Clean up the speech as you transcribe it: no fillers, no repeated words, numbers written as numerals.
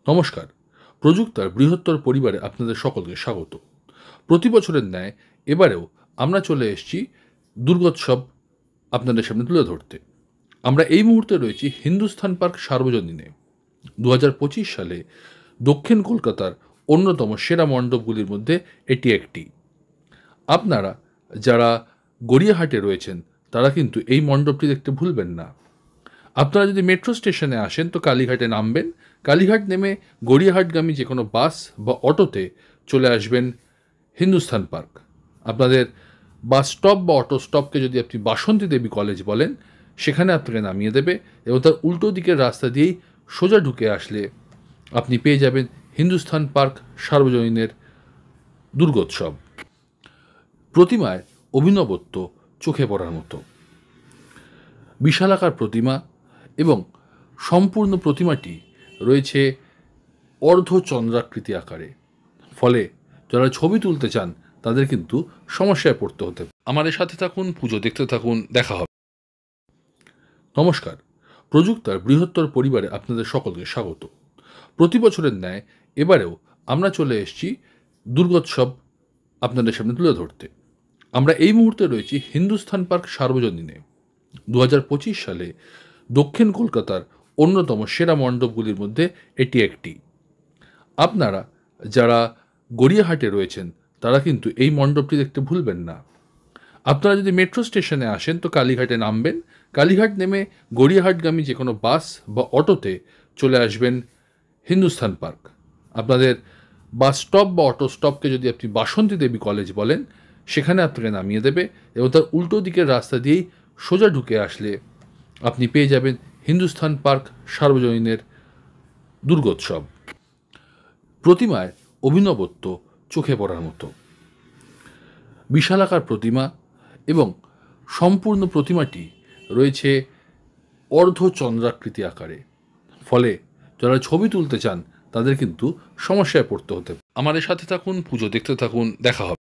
নমস্কার। প্রযুক্তার বৃহত্তর পরিবারে আপনাদের সকলকে স্বাগত। প্রতি বছরের ন্যায় এবারেও আমরা চলে এসেছি দুর্গোৎসব আপনাদের সামনে তুলে ধরতে। আমরা এই মুহূর্তে রয়েছি হিন্দুস্থান পার্ক সার্বজনীনে। 2025 সালে দক্ষিণ কলকাতার অন্যতম সেরা মণ্ডপগুলির মধ্যে এটি একটি। আপনারা যারা গড়িয়াহাটে রয়েছেন তারা কিন্তু এই মণ্ডপটি দেখতে ভুলবেন না। আপনারা যদি মেট্রো স্টেশনে আসেন তো কালীঘাটে নামবেন, কালীঘাট নেমে গড়িয়াহাটগামী যে কোনো বাস বা অটোতে চলে আসবেন হিন্দুস্থান পার্ক। আপনাদের বাস স্টপ বা অটো স্টপকে যদি আপনি বাসন্তী দেবী কলেজ বলেন, সেখানে আপনাকে নামিয়ে দেবে এবং তার উল্টো দিকের রাস্তা দিয়েই সোজা ঢুকে আসলে আপনি পেয়ে যাবেন হিন্দুস্থান পার্ক সার্বজনীনের দুর্গোৎসব। প্রতিমায় অভিনবত্ব চোখে পড়ার মতো। বিশালাকার প্রতিমা এবং সম্পূর্ণ প্রতিমাটি রয়েছে অর্ধচন্দ্রাকৃতি আকারে, ফলে যারা ছবি তুলতে চান তাদের কিন্তু সমস্যায় পড়তে হতে পারে। আমাদের সাথে থাকুন, পুজো দেখতে থাকুন, দেখা হবে। নমস্কার। প্রযুক্তার বৃহত্তর পরিবারে আপনাদের সকলকে স্বাগত। প্রতি বছরের ন্যায় এবারেও আমরা চলে এসেছি দুর্গোৎসব আপনাদের সামনে তুলে ধরতে। আমরা এই মুহূর্তে রয়েছি হিন্দুস্থান পার্ক সার্বজনীনে। 2025 সালে দক্ষিণ কলকাতার অন্যতম সেরা মণ্ডপগুলির মধ্যে এটি একটি। আপনারা যারা গড়িয়াহাটে রয়েছেন তারা কিন্তু এই মণ্ডপটি দেখতে ভুলবেন না। আপনারা যদি মেট্রো স্টেশনে আসেন তো কালীঘাটে নামবেন, কালীঘাট নেমে গড়িয়াহাটগামী যে কোনো বাস বা অটোতে চলে আসবেন হিন্দুস্থান পার্ক। আপনাদের বাস স্টপ বা অটো স্টপকে যদি আপনি বাসন্তী দেবী কলেজ বলেন, সেখানে আপনাকে নামিয়ে দেবে এবং তার উল্টো দিকের রাস্তা দিয়েই সোজা ঢুকে আসলে আপনি পেয়ে যাবেন হিন্দুস্থান পার্ক সার্বজনীনের দুর্গোৎসব। প্রতিমায় অভিনবত্ব চোখে পড়ার মতো। বিশালাকার প্রতিমা এবং সম্পূর্ণ প্রতিমাটি রয়েছে অর্ধচন্দ্রাকৃতি আকারে, ফলে যারা ছবি তুলতে চান তাদের কিন্তু সমস্যায় পড়তে হতে পারে। আমাদের সাথে থাকুন, পুজো দেখতে থাকুন, দেখা হবে।